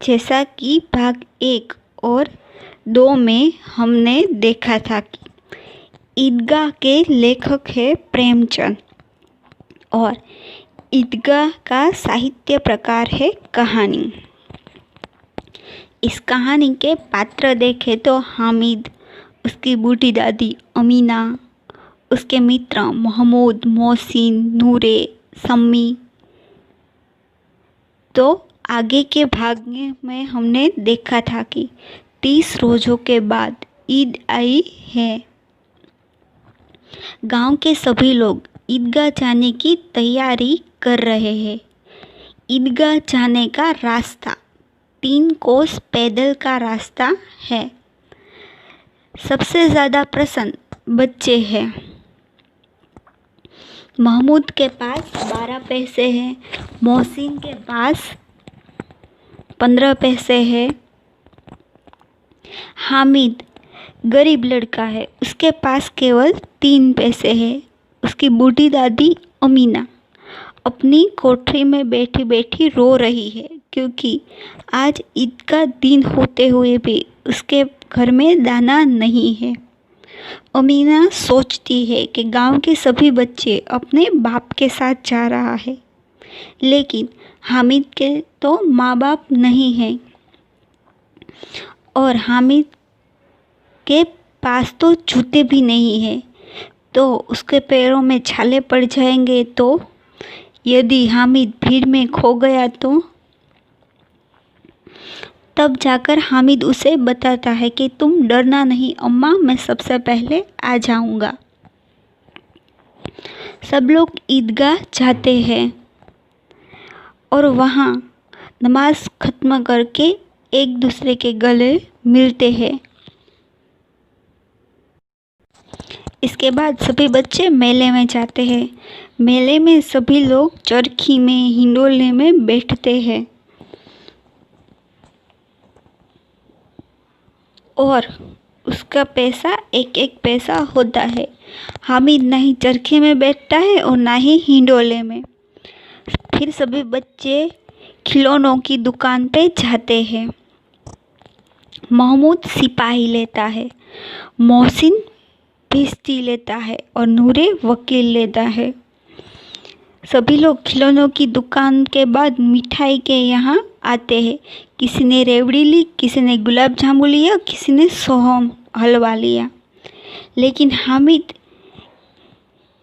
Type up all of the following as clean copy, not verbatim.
जैसा कि भाग 1 और 2 में हमने देखा था कि ईदगाह के लेखक है प्रेमचंद और ईदगाह का साहित्य प्रकार है कहानी। इस कहानी के पात्र देखें तो हामिद, उसकी बूढ़ी दादी अमीना, उसके मित्र महमूद, मोहसिन, नूरे, सम्मी। तो आगे के भाग में हमने देखा था कि 30 रोज़ों के बाद ईद आई है। गांव के सभी लोग ईदगाह जाने की तैयारी कर रहे हैं। ईदगाह जाने का रास्ता 3 कोस पैदल का रास्ता है। सबसे ज़्यादा प्रसन्न बच्चे हैं। महमूद के पास 12 पैसे हैं, मोहसिन के पास 15 पैसे है। हामिद गरीब लड़का है, उसके पास केवल 3 पैसे है। उसकी बूढ़ी दादी अमीना अपनी कोठरी में बैठी बैठी रो रही है क्योंकि आज ईद का दिन होते हुए भी उसके घर में दाना नहीं है। अमीना सोचती है कि गांव के सभी बच्चे अपने बाप के साथ जा रहा है, लेकिन हामिद के तो माँ बाप नहीं हैं और हामिद के पास तो जूते भी नहीं है, तो उसके पैरों में छाले पड़ जाएंगे। तो यदि हामिद भीड़ में खो गया तो तब जाकर हामिद उसे बताता है कि तुम डरना नहीं अम्मा, मैं सबसे पहले आ जाऊंगा। सब लोग ईदगाह जाते हैं और वहाँ नमाज खत्म करके एक दूसरे के गले मिलते हैं। इसके बाद सभी बच्चे मेले में जाते हैं। मेले में सभी लोग चरखी में, हिंडोले में बैठते हैं और उसका पैसा एक एक पैसा होता है। हामिद ना ही चरखे में बैठता है और ना ही हिंडोले में। फिर सभी बच्चे खिलौनों की दुकान पे जाते हैं। महमूद सिपाही लेता है, मोहसिन भिश्ती लेता है और नूरे वकील लेता है। सभी लोग खिलौनों की दुकान के बाद मिठाई के यहाँ आते हैं। किसी ने रेवड़ी ली, किसी ने गुलाब जामुन लिया, किसी ने सोहम हलवा लिया। लेकिन हामिद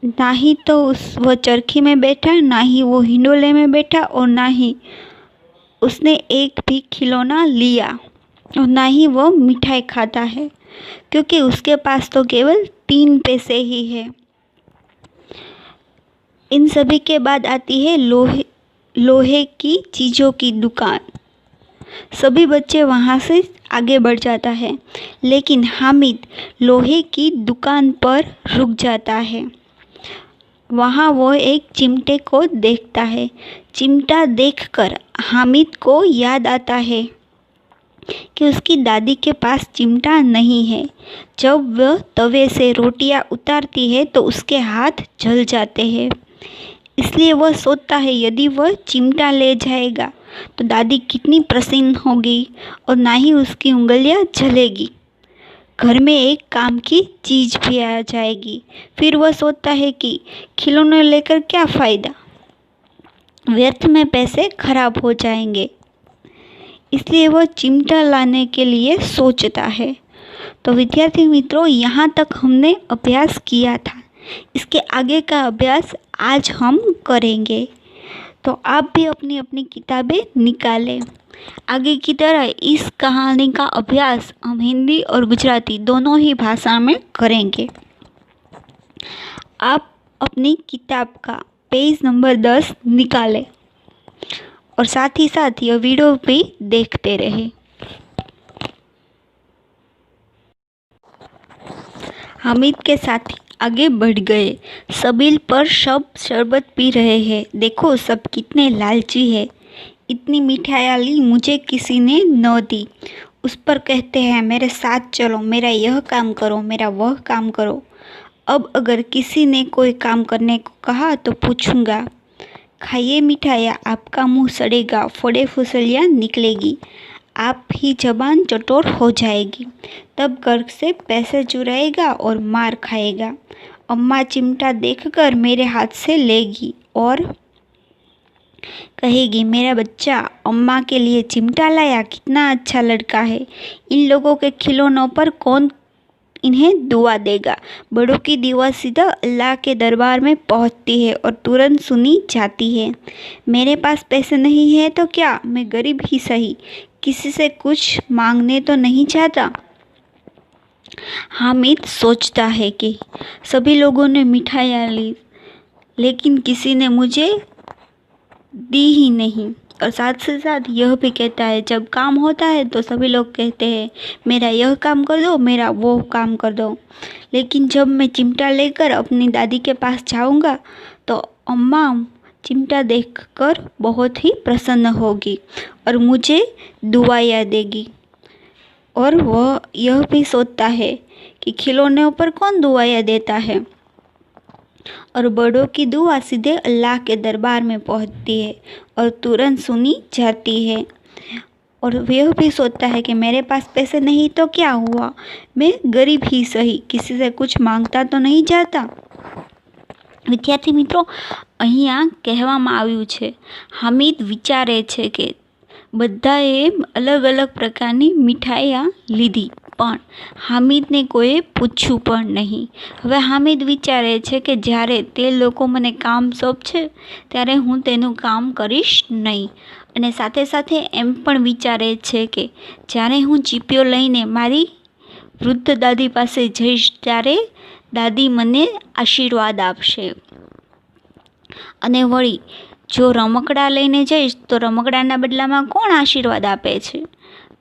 ना ही तो वो चरखी में बैठा, ना ही वो हिंडोले में बैठा और ना ही उसने एक भी खिलौना लिया और ना ही वो मिठाई खाता है, क्योंकि उसके पास तो केवल 3 पैसे ही है। इन सभी के बाद आती है लोहे की चीज़ों की दुकान। सभी बच्चे वहाँ से आगे बढ़ जाता है, लेकिन हामिद लोहे की दुकान पर रुक जाता है। वहाँ वो एक चिमटे को देखता है। चिमटा देखकर हामिद को याद आता है कि उसकी दादी के पास चिमटा नहीं है। जब वह तवे से रोटियां उतारती है तो उसके हाथ जल जाते हैं। इसलिए वह सोचता है यदि वह चिमटा ले जाएगा तो दादी कितनी प्रसन्न होगी और ना ही उसकी उंगलियां जलेगी। घर में एक काम की चीज़ भी आ जाएगी। फिर वह सोचता है कि खिलौने लेकर क्या फ़ायदा, व्यर्थ में पैसे खराब हो जाएंगे। इसलिए वह चिमटा लाने के लिए सोचता है। तो विद्यार्थी मित्रों, यहाँ तक हमने अभ्यास किया था। इसके आगे का अभ्यास आज हम करेंगे। तो आप भी अपनी अपनी किताबें निकालें। आगे की तरह इस कहानी का अभ्यास हम हिंदी और गुजराती दोनों ही भाषा में करेंगे। आप अपनी किताब का पेज नंबर 10 निकालें और साथ ही साथ यह वीडियो भी देखते रहें। हामिद के साथी आगे बढ़ गए। सबील पर सब शरबत पी रहे हैं। देखो सब कितने लालची है। इतनी मिठाइयाँ ली, मुझे किसी ने न दी। उस पर कहते हैं मेरे साथ चलो, मेरा यह काम करो, मेरा वह काम करो। अब अगर किसी ने कोई काम करने को कहा तो पूछूंगा खाइए मिठाइयाँ, आपका मुंह सड़ेगा, फोड़े फुसलियाँ निकलेगी, आप ही जबान चटोर हो जाएगी। तब घर से पैसे चुराएगा और मार खाएगा। अम्मा चिमटा देखकर मेरे हाथ से लेगी और कहेगी, मेरा बच्चा अम्मा के लिए चिमटा लाया, कितना अच्छा लड़का है। इन लोगों के खिलौनों पर कौन इन्हें दुआ देगा। बड़ों की दुआ सीधा अल्लाह के दरबार में पहुंचती है और तुरंत सुनी जाती है। मेरे पास पैसे नहीं है तो क्या, मैं गरीब ही सही, किसी से कुछ मांगने तो नहीं चाहता। हामिद सोचता है कि सभी लोगों ने मिठाइयाँ ली, लेकिन किसी ने मुझे दी ही नहीं। और साथ से साथ यह भी कहता है, जब काम होता है तो सभी लोग कहते हैं, मेरा यह काम कर दो, मेरा वो काम कर दो, लेकिन जब मैं चिमटा लेकर अपनी दादी के पास जाऊंगा तो अम्मा चिमटा देखकर बहुत ही प्रसन्न होगी और मुझे दुआएं देगी। और वह यह भी सोचता है कि खिलौनों पर कौन दुआएं देता है, और बड़ों की दुआ सीधे अल्लाह के दरबार में पहुंचती है और तुरंत सुनी जाती है। और वह भी सोचता है कि मेरे पास पैसे नहीं तो क्या हुआ, मैं गरीब ही सही, किसी से कुछ मांगता तो नहीं जाता। વિદ્યાર્થી મિત્રો, અહીંયા કહેવામાં આવ્યું છે, હામિદ વિચારે છે કે બધાએ અલગ અલગ પ્રકારની મીઠાઈਆਂ લીધી, પણ હામિદને કોઈએ પૂછ્યું પણ નહીં. હવે હામિદ વિચારે છે કે જ્યારે તે લોકો મને કામ સોંપશે ત્યારે હું તેનું કામ કરીશ નહીં. અને સાથે સાથે એમ પણ વિચારે છે કે જ્યારે હું ચીપિયો લઈને મારી વૃદ્ધ દાદી પાસે જઈશ ત્યારે દાદી મને આશીર્વાદ આપશે. અને વળી જો રમકડા લઈને જઈશ તો રમકડાના બદલામાં કોણ આશીર્વાદ આપે છે.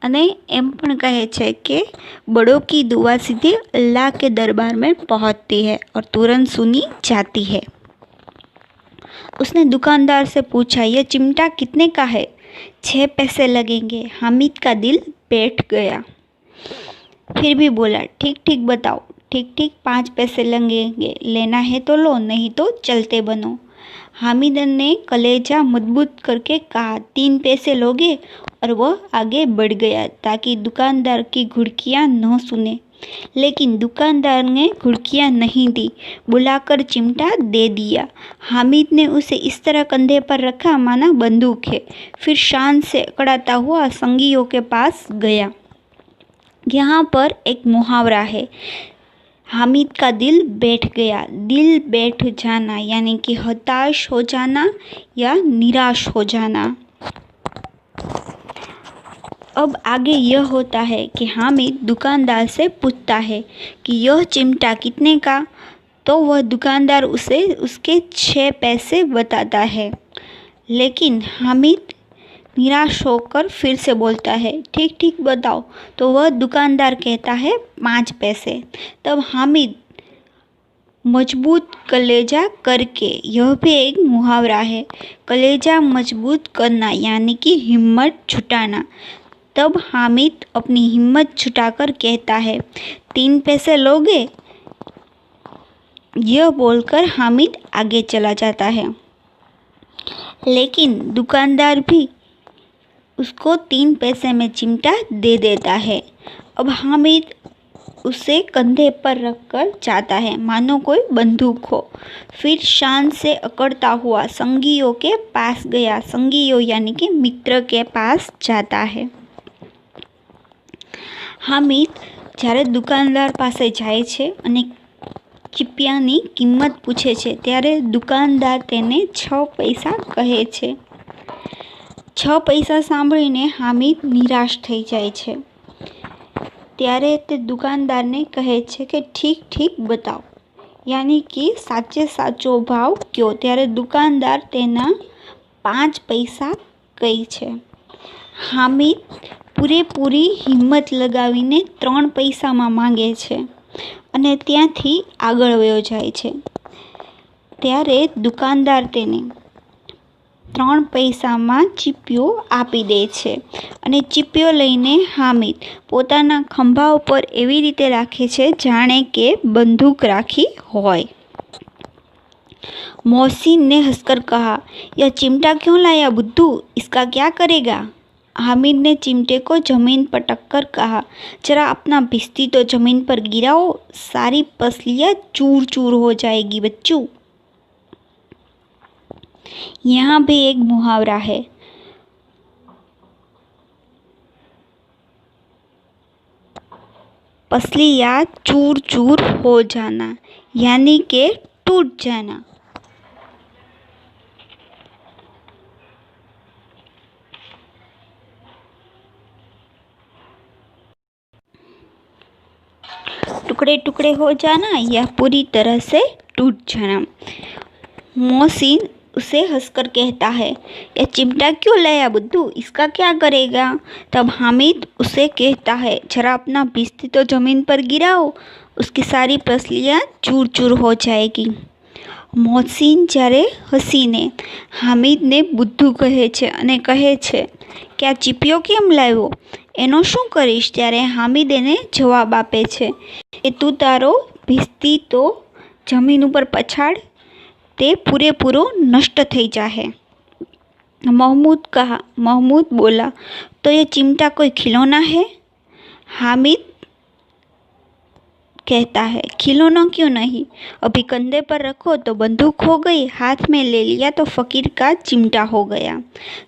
અને એમ પણ કહે છે કે બड़ों की दुआ सीधे अल्लाह के दरबार में पहुंचती है और तुरंत सुनी जाती है. उसने दुकानदार से पूछा, यह चिमटा कितने का है? 6 पैसे लगेंगे. हामिद का दिल बैठ गया. फिर भी बोला, ठीक ठीक बताओ. ठीक ठीक 5 पैसे लगेंगे, लेना है तो लो, नहीं तो चलते बनो. हामिद ने कलेजा मजबूत करके कहा, 3 पैसे लोगे? और वह आगे बढ़ गया ताकि दुकानदार की घुड़कियाँ न सुने. लेकिन दुकानदार ने घुड़कियाँ नहीं दी, बुलाकर चिमटा दे दिया. हामिद ने उसे इस तरह कंधे पर रखा माना बंदूक है. फिर शान से अकड़ाता हुआ संगियों के पास गया. यहाँ पर एक मुहावरा है, हामिद का दिल बैठ गया. दिल बैठ जाना यानी कि हताश हो जाना या निराश हो जाना. अब आगे यह होता है कि हामिद दुकानदार से पूछता है कि यह चिमटा कितने का? तो वह दुकानदार उसे उसके 6 पैसे बताता है. लेकिन हामिद निराश होकर फिर से बोलता है, ठीक ठीक बताओ. तो वह दुकानदार कहता है 5 पैसे. तब हामिद मजबूत कलेजा करके, यह भी एक मुहावरा है, कलेजा मजबूत करना यानी कि हिम्मत जुटाना. तब हामिद अपनी हिम्मत जुटाकर कहता है, 3 पैसे लोगे? यह बोलकर हामिद आगे चला जाता है. लेकिन दुकानदार भी उसको 3 पैसे में चिमटा दे देता है. अब हामिद उसे कंधे पर रखकर जाता है मानो कोई बंदूक हो. फिर शान से अकड़ता हुआ संगियों के पास गया. संगियों यानी कि मित्र के पास जाता है. હામિદ જ્યારે દુકાનદાર પાસે જાય છે અને ચીપિયાની કિંમત પૂછે છે ત્યારે દુકાનદાર તેને 6 પૈસા કહે છે. 6 પૈસા સાંભળીને હામિદ નિરાશ થઈ જાય છે. ત્યારે તે દુકાનદારને કહે છે કે ઠીક ઠીક બતાવો, યાની કે સાચે સાચો ભાવ કયો. ત્યારે દુકાનદાર તેના 5 પૈસા કહે છે. હામિદ પૂરેપૂરી હિંમત લગાવીને 3 પૈસામાં માંગે છે અને ત્યાંથી આગળ વયો જાય છે. ત્યારે દુકાનદાર તેને 3 પૈસામાં ચીપિયો આપી દે છે અને ચીપિયો લઈને હામિદ પોતાના ખંભા ઉપર એવી રીતે રાખે છે જાણે કે બંદૂક રાખી હોય. मोहसिन ने हंसकर कहा, यह चिमटा क्यों लाया बुद्धू, इसका क्या करेगा? हामिद ने चिमटे को जमीन पटक कर कहा, जरा अपना भिश्ती तो जमीन पर गिराओ, सारी पसलियां चूर चूर हो जाएगी बच्चों। यहाँ भी एक मुहावरा है, पसलियां चूर चूर हो जाना, यानी के टूट जाना। टुकड़े टुकड़े हो जाना या पूरी तरह से टूट जाना। मोहसिन उसे हंसकर कहता है, यह चिमटा क्यों लाया बुद्धू, इसका क्या करेगा? तब हामिद उसे कहता है, जरा अपना भिश्ती तो जमीन पर गिराओ, उसकी सारी पसलियां चूर चूर हो जाएगी। मोहसिन જ્યારે હસીને હામિદને બુદ્ધુ કહે છે અને કહે છે કે આ ચીપિયો કેમ લાવ્યો, એનો શું કરીશ? ત્યારે હામિદ એને જવાબ આપે છે કે તું તારો ભીસ્તી તો જમીન ઉપર પછાડ, તે પૂરેપૂરો નષ્ટ થઈ જાહે। महमूद बोला, तो ये चिमटा कोई खिलौना है? हामिद कहता है, खिलौना क्यों नहीं, अभी कंधे पर रखो तो बंदूक हो गई, हाथ में ले लिया तो फकीर का चिमटा हो गया।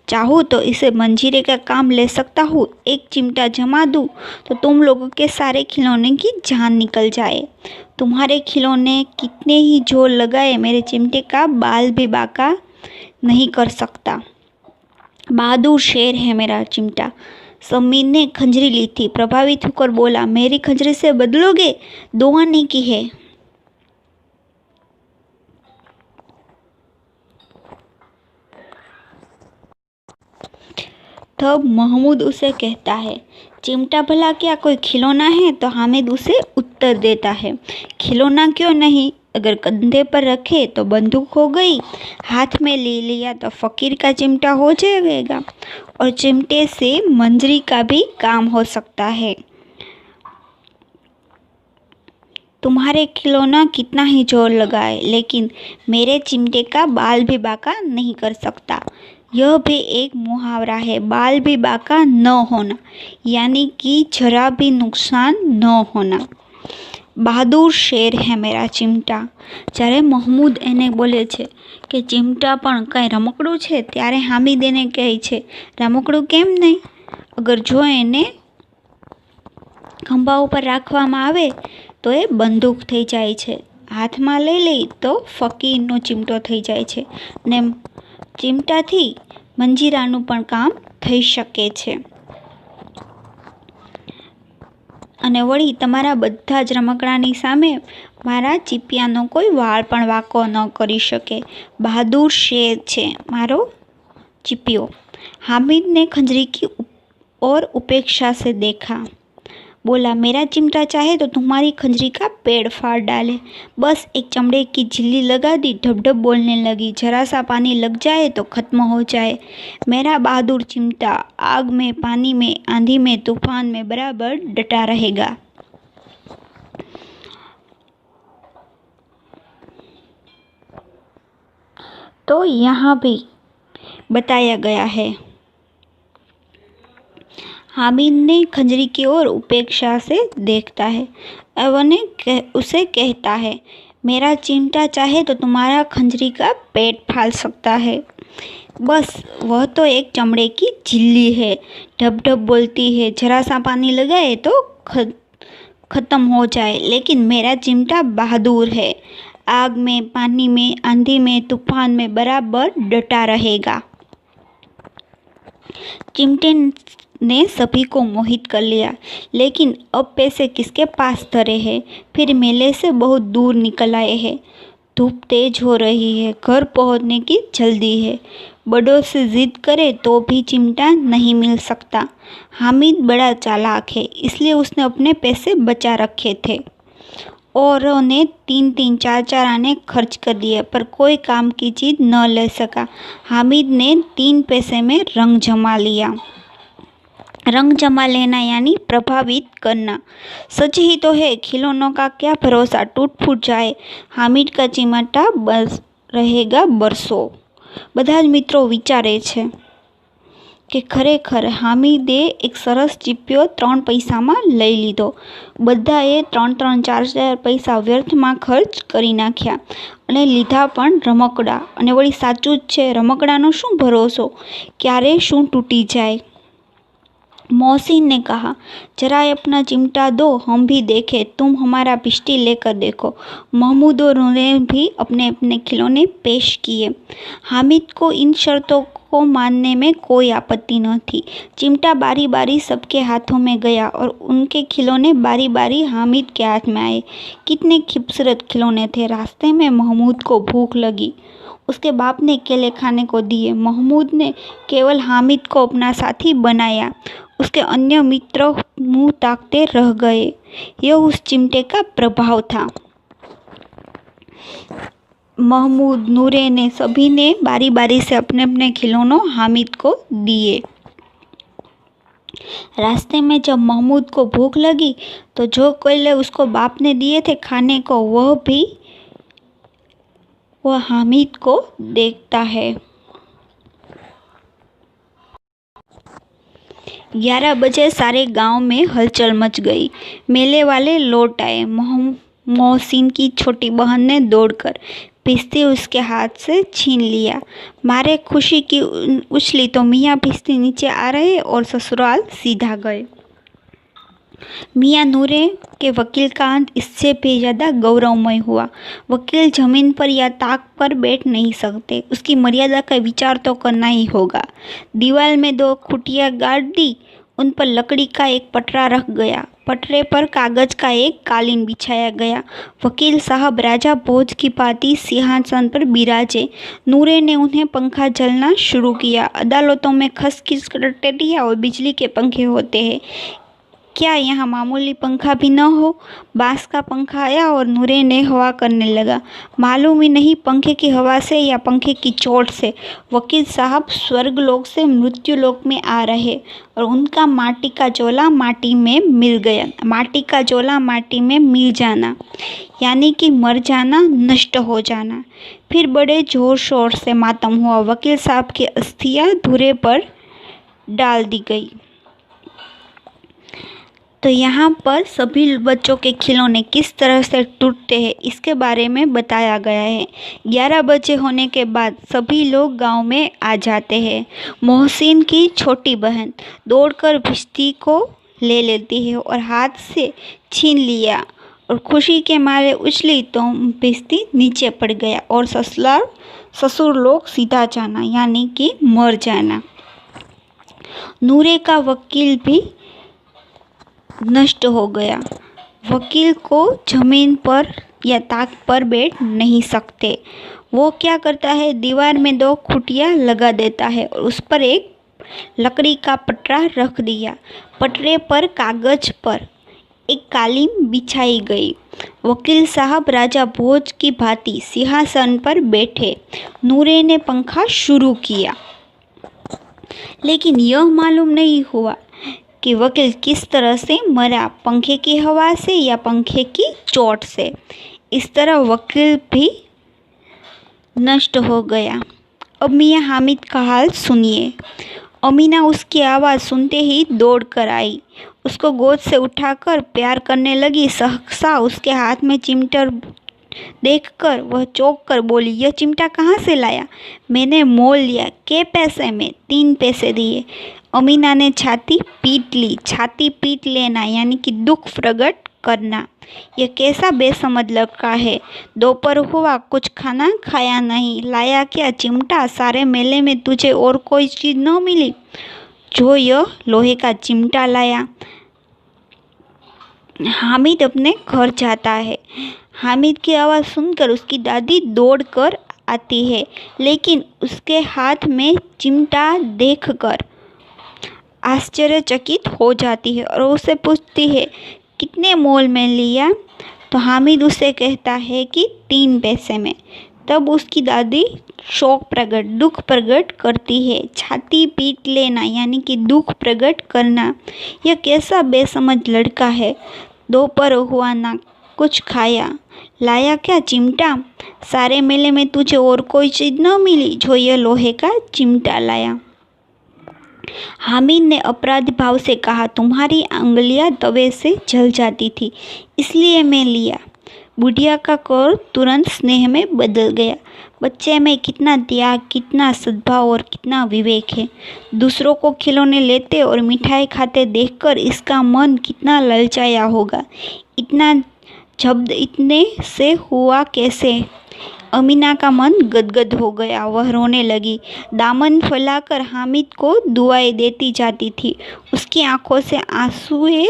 चाहूँ तो इसे मंजीरे का काम ले सकता हूँ, एक चिमटा जमा दूँ तो तुम लोगों के सारे खिलौने की जान निकल जाए। तुम्हारे खिलौने कितने ही जोर लगाए, मेरे चिमटे का बाल भी बाका नहीं कर सकता। बहादुर शेर है मेरा चिमटा। समीर ने खंजरी ली थी, प्रभावित होकर बोला, मेरी खंजरी से बदलोगे? 2 आने की है। तब महमूद उसे कहता है, चिमटा भला क्या कोई खिलौना है? तो हामिद उसे उत्तर देता है, खिलौना क्यों नहीं, अगर कंधे पर रखे तो बंदूक हो गई, हाथ में ले लिया तो फकीर का चिमटा हो जाएगा, और चिमटे से मंजरी का भी काम हो सकता है। तुम्हारे खिलौना कितना ही जोर लगाए, लेकिन मेरे चिमटे का बाल भी बाका नहीं कर सकता। यह भी एक मुहावरा है, बाल भी बाका न होना, यानी कि जरा भी नुकसान न होना। બહાદુર શેર હે મેરા ચિમટા। જ્યારે મહમૂદ એને બોલે છે કે ચિમટા પણ કાંઈ રમકડું છે, ત્યારે હામિદ એને કહે છે, રમકડું કેમ નહીં, અગર જો એને ખંભા ઉપર રાખવામાં આવે તો એ બંદૂક થઈ જાય છે, હાથમાં લઈ લઈ તો ફકીરનો ચિમટો થઈ જાય છે, ને ચિમટાથી મંજીરાનું પણ કામ થઈ શકે છે। અને વળી તમારા બધા જ રમકડાની સામે મારા ચીપિયાનો કોઈ વાળ પણ વાંકો ન કરી શકે। બહાદુર શેર છે મારો ચીપિયો। हामिद ने खंजरी की और उपेक्षा से देखा, बोला, मेरा चिमटा चाहे तो तुम्हारी खंजरी का पेड़ फाड़ डाले। बस एक चमड़े की झिल्ली लगा दी, ढब ढब बोलने लगी, जरा सा पानी लग जाए तो खत्म हो जाए। मेरा बहादुर चिमटा आग में, पानी में, आंधी में, तूफान में बराबर डटा रहेगा। तो यहाँ भी बताया गया है, हामिद ने खंजरी की ओर उपेक्षा से देखता है और उसे कहता है, मेरा चिमटा चाहे तो तुम्हारा खंजरी का पेट फाड़ सकता है। बस वह तो एक चमड़े की झिल्ली है, ढब ढब बोलती है, जरा सा पानी लगाए तो खत्म हो जाए, लेकिन मेरा चिमटा बहादुर है, आग में, पानी में, आंधी में, तूफान में बराबर डटा रहेगा। चिमटे ने सभी को मोहित कर लिया, लेकिन अब पैसे किसके पास धरे हैं? फिर मेले से बहुत दूर निकल आए हैं। धूप तेज हो रही है, घर पहुंचने की जल्दी है। बड़ों से जिद करे तो भी चिमटा नहीं मिल सकता। हामिद बड़ा चालाक है, इसलिए उसने अपने पैसे बचा रखे थे और उन्हें 3-3, 4-4 आने खर्च कर दिए, पर कोई काम की चीज़ न ले सका। हामिद ने 3 पैसे में रंग जमा लिया। रंग जमा लेना यानी प्रभावित करना। सच ही तो है, खिलौनों का क्या भरोसा, टूट फूट जाए। हामिद का चिमटा बस रहेगा बरसों। બધા જ મિત્રો વિચારે છે કે ખરેખર હામિદે એક સરસ ચીપિયો 3 પૈસામાં લઈ લીધો. બધાએ 3-4 પૈસા વ્યર્થમાં ખર્ચ કરી નાખ્યા અને લીધા પણ રમકડા. અને વળી સાચું જ છે, રમકડાનો શું ભરોસો, ક્યારે શું તૂટી જાય. मोहसिन ने कहा, जरा अपना चिमटा दो, हम भी देखें. तुम हमारा पिस्टी लेकर देखो. महमूद और ने भी अपने अपने खिलौने पेश किए. हामिद को इन शर्तों को मानने में कोई आपत्ति न थी. चिमटा बारी बारी सबके हाथों में गया और उनके खिलौने बारी बारी हामिद के हाथ में आए. कितने खूबसूरत खिलौने थे. रास्ते में महमूद को भूख लगी. उसके बाप ने केले खाने को दिए. महमूद ने केवल हामिद को अपना साथी बनाया. उसके अन्य मित्र मुंह ताकते रह गए. यह उस चिमटे का प्रभाव था. महमूद, नूरे ने सभी ने बारी बारी से अपने अपने खिलौनों हामिद को दिए. रास्ते में जब महमूद को भूख लगी तो जो केले उसको बाप ने दिए थे खाने को, वह हामिद को देखता है. 11 बजे सारे गांव में हलचल मच गई. मेले वाले लौट आए. मोहसिन की छोटी बहन ने दौड़कर भिश्ती उसके हाथ से छीन लिया. मारे खुशी की उछली तो मियाँ भिश्ती नीचे आ रहे और ससुराल सीधा गए. मियाँ नूरे के वकील का अंत इससे भी ज़्यादा गौरवमय हुआ. वकील जमीन पर या ताक पर बैठ नहीं सकते, उसकी मर्यादा का विचार तो करना ही होगा. दीवार में 2 खुटियाँ गाड़ दी. उन पर लकड़ी का एक पटरा रख गया. पटरे पर कागज का एक कालीन बिछाया गया. वकील साहब राजा भोज की भांति सिंहासन पर बिराजे. नूरे ने उन्हें पंखा झलना शुरू किया. अदालतों में खसखस टेटिया और बिजली के पंखे होते हैं, क्या यहाँ मामूली पंखा भी न हो. बांस का पंखा आया और नूरे ने हवा करने लगा. मालूम ही नहीं पंखे की हवा से या पंखे की चोट से वकील साहब स्वर्गलोक से मृत्युलोक में आ रहे और उनका माटी का झोला माटी में मिल गया. माटी का झोला माटी में मिल जाना यानी कि मर जाना, नष्ट हो जाना. फिर बड़े जोर शोर से मातम हुआ. वकील साहब की अस्थियाँ धुरे पर डाल दी गई. तो यहाँ पर सभी बच्चों के खिलौने किस तरह से टूटते हैं इसके बारे में बताया गया है. 11 बजे होने के बाद सभी लोग गांव में आ जाते हैं. मोहसिन की छोटी बहन दौड़कर भिश्ती को ले लेती है और हाथ से छीन लिया और खुशी के मारे उछली तो भिश्ती नीचे पड़ गया और ससुर लोग सीधा जाना यानी कि मर जाना. नूरे का वकील भी नष्ट हो गया. वकील को जमीन पर या ताक पर बैठ नहीं सकते. वो क्या करता है, दीवार में 2 खुटियाँ लगा देता है और उस पर एक लकड़ी का पटरा रख दिया. पटरे पर कागज पर एक कालीन बिछाई गई. वकील साहब राजा भोज की भांति सिंहासन पर बैठे. नूरे ने पंखा शुरू किया, लेकिन यह मालूम नहीं हुआ कि वकील किस तरह से मरा, पंखे की हवा से या पंखे की चोट से. इस तरह वकील भी नष्ट हो गया. अब मियाँ हामिद का हाल सुनिए. अमीना उसकी आवाज़ सुनते ही दौड़ कर आई. उसको गोद से उठाकर प्यार करने लगी. सहसा उसके हाथ में चिमटा देखकर वह चौंक कर बोली, यह चिमटा कहाँ से लाया. मैंने मोल लिया. के पैसे में. 3 पैसे दिए. अमीना ने छाती पीट ली. छाती पीट लेना यानी कि दुख प्रकट करना. यह कैसा बेसमझ लड़का है. दोपहर हुआ, कुछ खाना खाया नहीं. लाया क्या चिमटा. सारे मेले में तुझे और कोई चीज़ न मिली जो यह लोहे का चिमटा लाया. हामिद अपने घर जाता है. हामिद की आवाज़ सुनकर उसकी दादी दौड़ कर आती है, लेकिन उसके हाथ में चिमटा देखकर आश्चर्यचकित हो जाती है और उससे पूछती है, कितने मोल में लिया. तो हामिद उसे कहता है कि 3 पैसे में. तब उसकी दादी दुख प्रकट करती है. छाती पीट लेना यानी कि दुख प्रकट करना. यह कैसा बेसमझ लड़का है. दोपहर हुआ ना कुछ खाया। लाया क्या चिमटा? सारे मेले में तुझे और कोई चीज न मिली जो ये लोहे का चिमटा लाया। हामिद ने अपराधी भाव से कहा, तुम्हारी उंगलियां तवे से जल जाती थी, इसलिए मैं लिया। बुढ़िया का क्रोध तुरंत स्नेह में बदल गया। बच्चे में कितना त्याग, कितना सद्भाव और कितना विवेक है। दूसरों को खिलौने लेते और मिठाई खाते देखकर इसका मन कितना ललचाया होगा। इतना जब्द इतने से हुआ कैसे? अमीना का मन गदगद हो गया। वह रोने लगी, दामन फैलाकर हामिद को दुआएं देती जाती थी। उसकी आंखों से आंसुए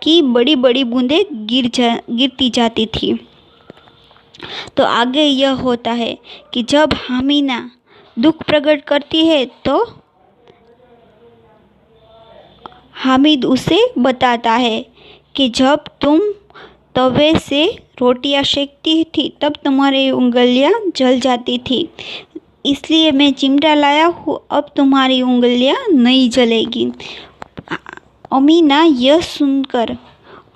की बड़ी बड़ी बूंदें गिरती जाती थी। तो आगे यह होता है कि जब हामिना दुख प्रकट करती है तो हामिद उसे बताता है कि जब तुम तवे से रोटियां सेकती थी तब तुम्हारी उंगलियां जल जाती थी, इसलिए मैं चिमटा लाया हूँ, अब तुम्हारी उंगलियां नहीं जलेगी। अमीना यह सुनकर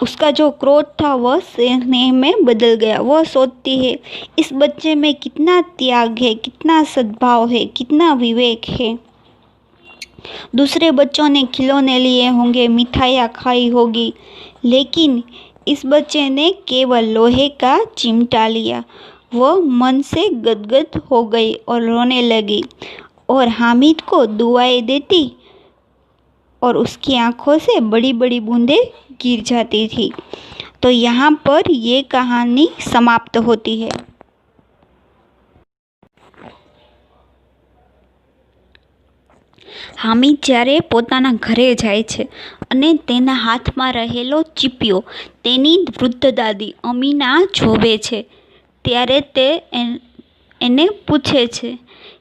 उसका जो क्रोध था वह स्नेह में बदल गया। वह सोचती है, इस बच्चे में कितना त्याग है, कितना सद्भाव है, कितना विवेक है। दूसरे बच्चों ने खिलौने लिए होंगे, मिठाइयाँ खाई होगी, लेकिन इस बच्चे ने केवल लोहे का चिमटा लिया। वह मन से गदगद हो गई और रोने लगी और हामिद को दुआएं देती और उसकी आंखों से बड़ी बड़ी बूंदें गिर जाती थी। तो यहाँ पर ये कहानी समाप्त होती है। હામિદ જ્યારે પોતાના ઘરે જાય છે અને તેના હાથમાં રહેલો ચીપિયો તેની વૃદ્ધ દાદી અમીના જોવે છે, ત્યારે તે એને પૂછે છે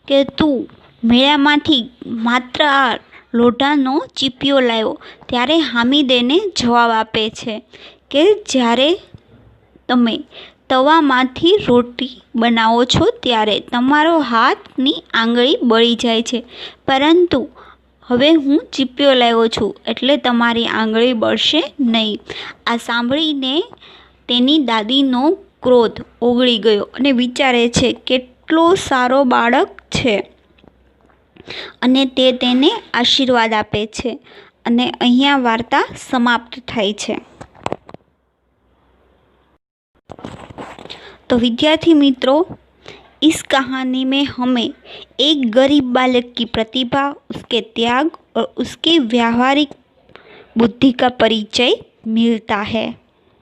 કે તું મેળામાંથી માત્ર આ લોઢાનો ચીપિયો લાવ્યો? ત્યારે હામિદ એને જવાબ આપે છે કે જ્યારે તમે તવામાંથી રોટી બનાવો છો ત્યારે તમારો હાથની આંગળી બળી જાય છે, પરંતુ હવે હું ચીપિયો લાવ્યો છું એટલે તમારી આંગળી બળશે નહીં. આ સાંભળીને તેની દાદીનો ક્રોધ ઓગળી ગયો અને વિચારે છે કેટલો સારો બાળક છે અને તે તેને આશીર્વાદ આપે છે. અને અહીંયા વાર્તા સમાપ્ત થાય છે. तो विद्यार्थी मित्रों, इस कहानी में हमें एक गरीब बालक की प्रतिभा, उसके त्याग और उसके व्यावहारिक बुद्धि का परिचय मिलता है.